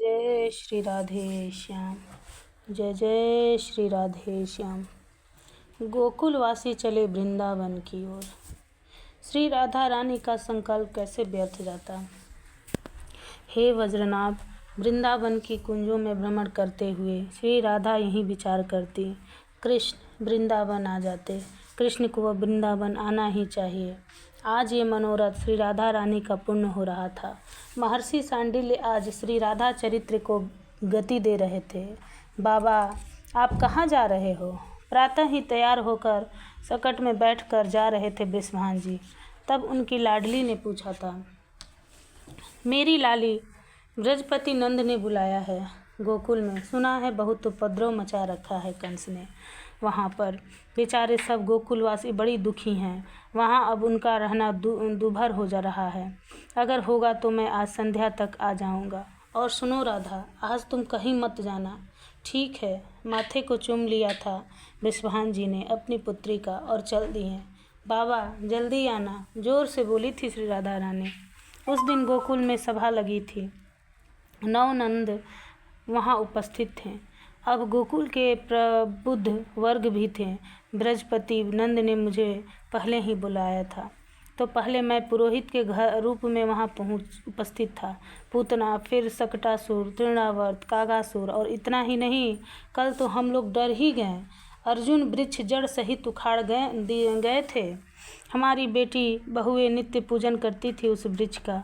जय श्री राधे श्याम। जय जय श्री राधे श्याम। गोकुलवासी चले वृंदावन की ओर। श्री राधा रानी का संकल्प कैसे व्यर्थ जाता। हे वज्रनाभ, वृंदावन की कुंजों में भ्रमण करते हुए श्री राधा यही विचार करती, कृष्ण वृंदावन आ जाते। कृष्ण को वह वृंदावन आना ही चाहिए। आज ये मनोरथ श्री राधा रानी का पूर्ण हो रहा था। महर्षि सांडिल्य आज श्री राधा चरित्र को गति दे रहे थे। बाबा, आप कहाँ जा रहे हो? प्रातः ही तैयार होकर सकट में बैठकर जा रहे थे बृषभान जी। तब उनकी लाडली ने पूछा था, मेरी लाली, ब्रजपति नंद ने बुलाया है गोकुल में। सुना है बहुत उपद्रव मचा रखा है कंस ने। वहाँ पर बेचारे सब गोकुलवासी बड़ी दुखी हैं। वहाँ अब उनका रहना दूभर हो जा रहा है। अगर होगा तो मैं आज संध्या तक आ जाऊँगा। और सुनो राधा, आज तुम कहीं मत जाना। ठीक है। माथे को चूम लिया था बृषभान जी ने अपनी पुत्री का और चल दिए। बाबा जल्दी आना, जोर से बोली थी श्री राधा रानी। उस दिन गोकुल में सभा लगी थी। नवनंद वहाँ उपस्थित थे। अब गोकुल के प्रबुद्ध वर्ग भी थे। ब्रजपति नंद ने मुझे पहले ही बुलाया था, तो पहले मैं पुरोहित के घर रूप में वहाँ उपस्थित था। पूतना, फिर सकटासुर, तृणावर्त, कागासुर, और इतना ही नहीं, कल तो हम लोग डर ही गए। अर्जुन वृक्ष जड़ सहित उखाड़ गए थे। हमारी बेटी बहुएं नित्य पूजन करती थी उस वृक्ष का।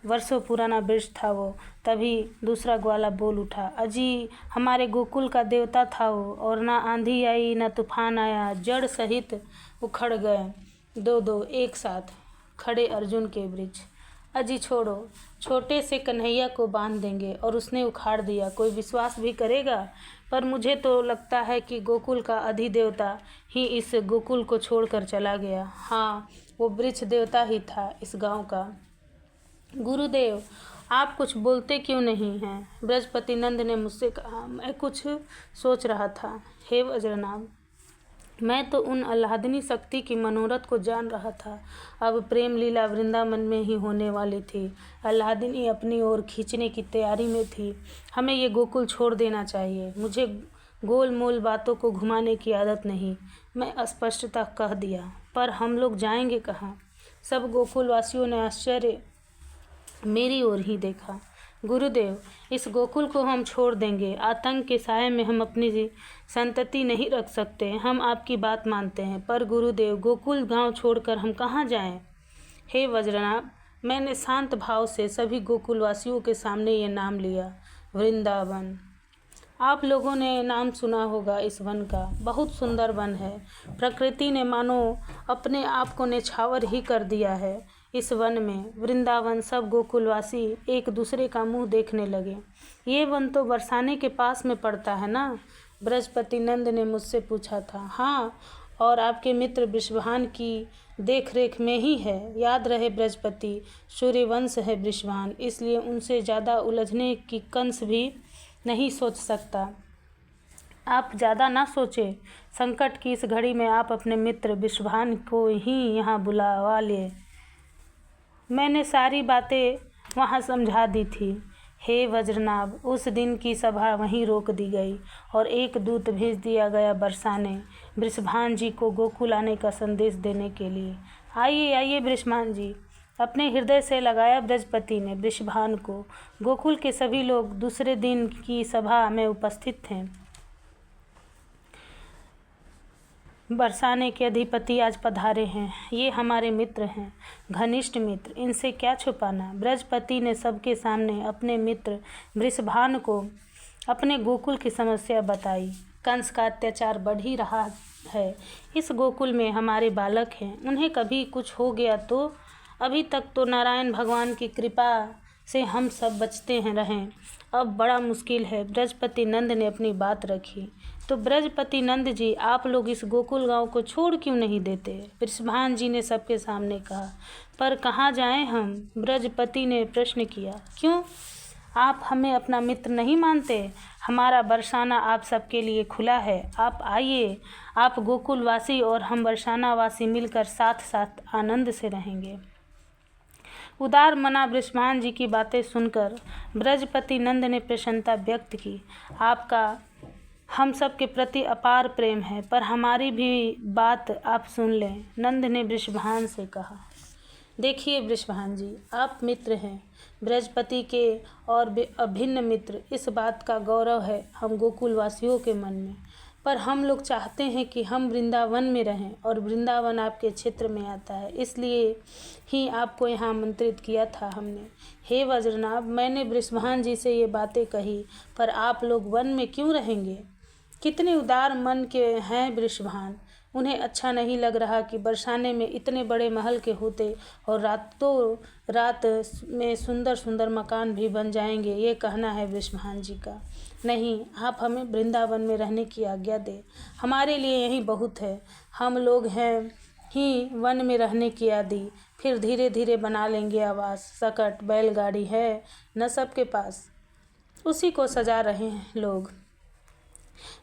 वर्षों पुराना वृक्ष था वो। तभी दूसरा ग्वाला बोल उठा, अजी हमारे गोकुल का देवता था वो, और ना आंधी आई ना तूफान आया, जड़ सहित उखड़ गए। दो एक साथ खड़े अर्जुन के वृक्ष। अजी छोड़ो, छोटे से कन्हैया को बांध देंगे और उसने उखाड़ दिया, कोई विश्वास भी करेगा? पर मुझे तो लगता है कि गोकुल का अधिदेवता ही इस गोकुल को छोड़कर चला गया। हाँ, वो वृक्ष देवता ही था इस गांव का। गुरुदेव, आप कुछ बोलते क्यों नहीं हैं? ब्रजपति नंद ने मुझसे कहा। मैं कुछ सोच रहा था हे वज्रनाभ। मैं तो उन आह्लादिनी शक्ति की मनोरथ को जान रहा था। अब प्रेम लीला वृंदावन में ही होने वाली थी। आह्लादिनी अपनी ओर खींचने की तैयारी में थी। हमें ये गोकुल छोड़ देना चाहिए। मुझे गोल मोल बातों को घुमाने की आदत नहीं। मैं स्पष्टता कह दिया। पर हम लोग जाएंगे कहाँ? सब गोकुलवासियों ने आश्चर्य मेरी ओर ही देखा। गुरुदेव, इस गोकुल को हम छोड़ देंगे। आतंक के साये में हम अपनी संतति नहीं रख सकते। हम आपकी बात मानते हैं, पर गुरुदेव, गोकुल गांव छोड़कर हम कहाँ जाएं? हे वज्रनाभ, मैंने शांत भाव से सभी गोकुलवासियों के सामने ये नाम लिया, वृंदावन। आप लोगों ने नाम सुना होगा इस वन का। बहुत सुंदर वन है। प्रकृति ने मानो अपने आप को न्यौछावर ही कर दिया है इस वन में। वृंदावन सब गोकुलवासी एक दूसरे का मुंह देखने लगे। ये वन तो बरसाने के पास में पड़ता है ना? ब्रजपति नंद ने मुझसे पूछा था। हाँ, और आपके मित्र वृषभान की देख रेख में ही है। याद रहे ब्रजपति, सूर्यवंश है वृषभान, इसलिए उनसे ज़्यादा उलझने की कंस भी नहीं सोच सकता। आप ज़्यादा ना सोचें। संकट की इस घड़ी में आप अपने मित्र वृषभान को ही यहाँ बुलावा लिए। मैंने सारी बातें वहाँ समझा दी थी। हे वज्रनाभ, उस दिन की सभा वहीं रोक दी गई और एक दूत भेज दिया गया बरसाने, वृषभान जी को गोकुल आने का संदेश देने के लिए। आइए आइए वृषभान जी, अपने हृदय से लगाया ब्रजपति ने वृषभान को। गोकुल के सभी लोग दूसरे दिन की सभा में उपस्थित थे। बरसाने के अधिपति आज पधारे हैं। ये हमारे मित्र हैं, घनिष्ठ मित्र, इनसे क्या छुपाना। ब्रजपति ने सबके सामने अपने मित्र वृषभान को अपने गोकुल की समस्या बताई। कंस का अत्याचार बढ़ ही रहा है। इस गोकुल में हमारे बालक हैं, उन्हें कभी कुछ हो गया तो? अभी तक तो नारायण भगवान की कृपा से हम सब बचते हैं रहें, अब बड़ा मुश्किल है। ब्रजपति नंद ने अपनी बात रखी। तो ब्रजपति नंद जी, आप लोग इस गोकुल गांव को छोड़ क्यों नहीं देते? वृषभान जी ने सबके सामने कहा। पर कहाँ जाएं हम? ब्रजपति ने प्रश्न किया। क्यों, आप हमें अपना मित्र नहीं मानते? हमारा बरसाना आप सबके लिए खुला है। आप आइए। आप गोकुलवासी और हम बरसाना वासी मिलकर साथ साथ आनंद से रहेंगे। उदार मना बृषभान जी की बातें सुनकर ब्रजपति नंद ने प्रसन्नता व्यक्त की। आपका हम सब के प्रति अपार प्रेम है, पर हमारी भी बात आप सुन लें। नंद ने बृषभान से कहा, देखिए बृषभान जी, आप मित्र हैं ब्रजपति के और अभिन्न मित्र। इस बात का गौरव है हम गोकुल वासियों के मन में, पर हम लोग चाहते हैं कि हम वृंदावन में रहें और वृंदावन आपके क्षेत्र में आता है, इसलिए ही आपको यहाँ आमंत्रित किया था हमने। हे वज्रनाभ, मैंने बृषभान जी से ये बातें कही, पर आप लोग वन में क्यों रहेंगे? कितने उदार मन के हैं बृषभान। उन्हें अच्छा नहीं लग रहा कि बरसाने में इतने बड़े महल के होते और रातों रात में सुंदर सुंदर मकान भी बन जाएंगे, ये कहना है बृषभान जी का। नहीं, आप हमें वृंदावन में रहने की आज्ञा दें, हमारे लिए यही बहुत है। हम लोग हैं ही वन में रहने की आदि, फिर धीरे धीरे बना लेंगे आवास। सकट बैलगाड़ी है न सबके पास, उसी को सजा रहे हैं लोग।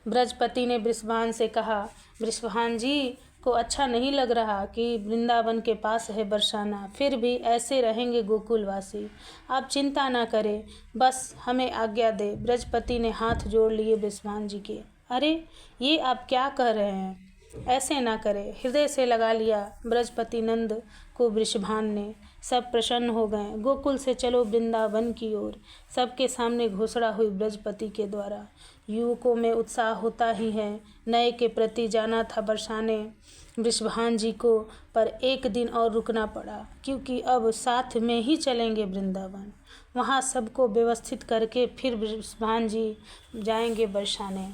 ब्रजपति ने बृषभान से कहा, बृषभान जी को अच्छा नहीं लग रहा कि वृंदावन के पास है बरसाना, फिर भी ऐसे रहेंगे गोकुलवासी। आप चिंता ना करें, बस हमें आज्ञा दे। ब्रजपति ने हाथ जोड़ लिए बृषभान जी के। अरे ये आप क्या कह रहे हैं? ऐसे ना करें, हृदय से लगा लिया ब्रजपति नंद को बृषभान ने। सब प्रसन्न हो गए। गोकुल से चलो वृंदावन की ओर, सबके सामने घोषणा हुई ब्रजपति के द्वारा। युवकों में उत्साह होता ही है, नए के प्रति जाना था बरसाने बृषभान जी को, पर एक दिन और रुकना पड़ा, क्योंकि अब साथ में ही चलेंगे वृंदावन। वहाँ सबको व्यवस्थित करके फिर बृषभान जी जाएंगे बरसाने।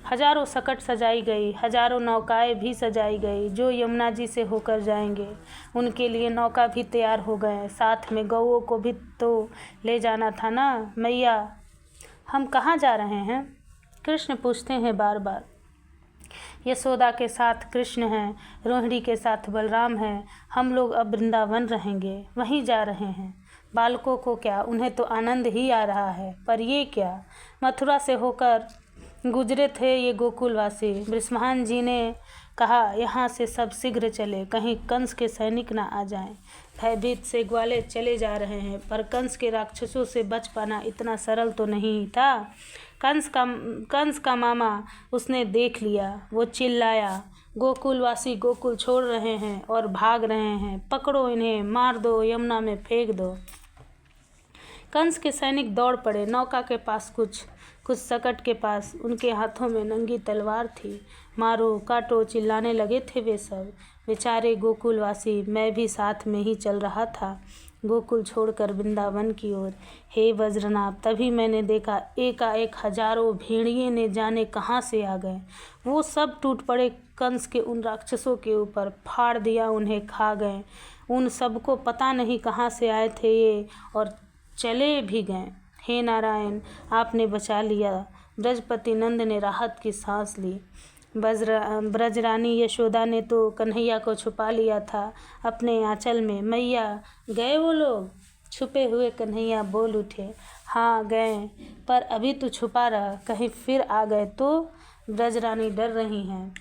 हजारों सकट सजाई गई, हजारों नौकाएं भी सजाई गई जो यमुना जी से होकर जाएंगे। उनके लिए नौका भी तैयार हो गए। साथ में गौओं को भी तो ले जाना था ना। मैया, हम कहाँ जा रहे हैं? कृष्ण पूछते हैं बार बार। यशोदा के साथ कृष्ण हैं, रोहिणी के साथ बलराम हैं। हम लोग अब वृंदावन रहेंगे, वहीं जा रहे हैं। बालकों को क्या, उन्हें तो आनंद ही आ रहा है, पर ये क्या, मथुरा से होकर गुजरे थे ये गोकुलवासी। बृषभान जी ने कहा, यहाँ से सब शीघ्र चले, कहीं कंस के सैनिक ना आ जाएं। भयभीत से ग्वाले चले जा रहे हैं, पर कंस के राक्षसों से बच पाना इतना सरल तो नहीं था। कंस का मामा उसने देख लिया, वो चिल्लाया, गोकुलवासी गोकुल छोड़ रहे हैं और भाग रहे हैं, पकड़ो इन्हें, मार दो, यमुना में फेंक दो। कंस के सैनिक दौड़ पड़े। नौका के पास कुछ सकट के पास, उनके हाथों में नंगी तलवार थी। मारो काटो चिल्लाने लगे थे वे सब। बेचारे गोकुलवासी, मैं भी साथ में ही चल रहा था गोकुल छोड़कर वृंदावन की ओर। हे वज्रनाभ, तभी मैंने देखा एकाएक हजारों भेड़िए ने जाने कहाँ से आ गए। वो सब टूट पड़े कंस के उन राक्षसों के ऊपर, फाड़ दिया उन्हें, खा गए। उन सबको पता नहीं कहाँ से आए थे ये, और चले भी गए। हे नारायण, आपने बचा लिया। ब्रजपति नंद ने राहत की सांस ली। ब्रजरानी यशोदा ने तो कन्हैया को छुपा लिया था अपने आंचल में। मैया, गए वो लोग? छुपे हुए कन्हैया बोल उठे, हाँ गए, पर अभी तो छुपा रहा, कहीं फिर आ गए तो। ब्रजरानी डर रही हैं।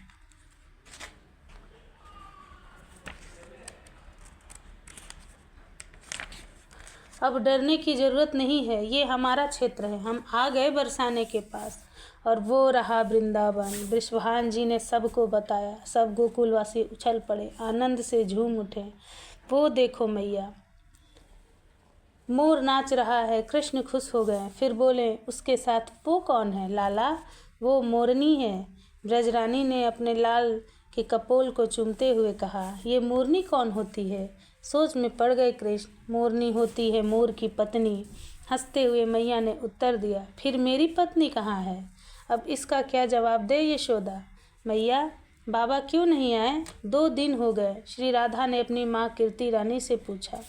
अब डरने की ज़रूरत नहीं है, ये हमारा क्षेत्र है। हम आ गए बरसाने के पास, और वो रहा वृंदावन। बृषभान जी ने सबको बताया। सब गोकुलवासी उछल पड़े, आनंद से झूम उठे। वो देखो मैया, मोर नाच रहा है। कृष्ण खुश हो गए, फिर बोले, उसके साथ वो कौन है? लाला, वो मोरनी है। ब्रजरानी ने अपने लाल के कपोल को चूमते हुए कहा, ये मोरनी कौन होती है? सोच में पड़ गए कृष्ण। मोरनी होती है मोर की पत्नी। हंसते हुए मैया ने उत्तर दिया, फिर मेरी पत्नी कहाँ है? अब इसका क्या जवाब दे यशोदा? मैया, बाबा क्यों नहीं आए? 2 दिन हो गए। श्री राधा ने अपनी माँ कीर्ति रानी से पूछा।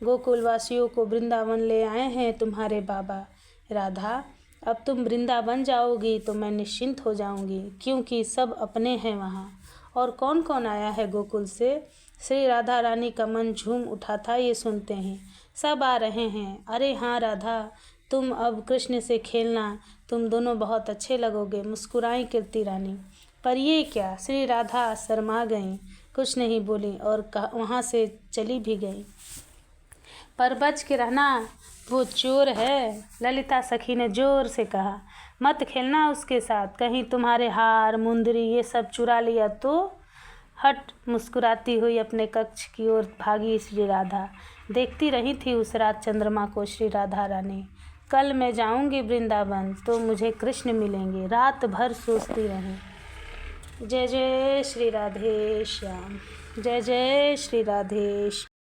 गोकुलवासियों को वृंदावन ले आए हैं तुम्हारे बाबा। राधा, अब तुम वृंदावन जाओगी तो मैं निश्चिंत हो जाऊंगी, क्योंकि सब अपने हैं वहाँ। और कौन कौन आया है गोकुल से? श्री राधा रानी का मन झूम उठा था ये सुनते ही। सब आ रहे हैं। अरे हाँ राधा, तुम अब कृष्ण से खेलना, तुम दोनों बहुत अच्छे लगोगे, मुस्कुराई कीर्ति रानी। पर ये क्या? श्री राधा शर्मा गईं, कुछ नहीं बोली और वहाँ से चली भी गई। पर बच के रहना, वो चोर है। ललिता सखी ने जोर से कहा। मत खेलना उसके साथ, कहीं तुम्हारे हार मुंदरी ये सब चुरा लिया तो। हट मुस्कुराती हुई अपने कक्ष की ओर भागी श्री राधा। देखती रही थी उस रात चंद्रमा को श्री राधा रानी। कल मैं जाऊंगी वृंदावन तो मुझे कृष्ण मिलेंगे। रात भर सोचती रही। जय जय श्री राधे श्याम, जय जय श्री राधे श्याम।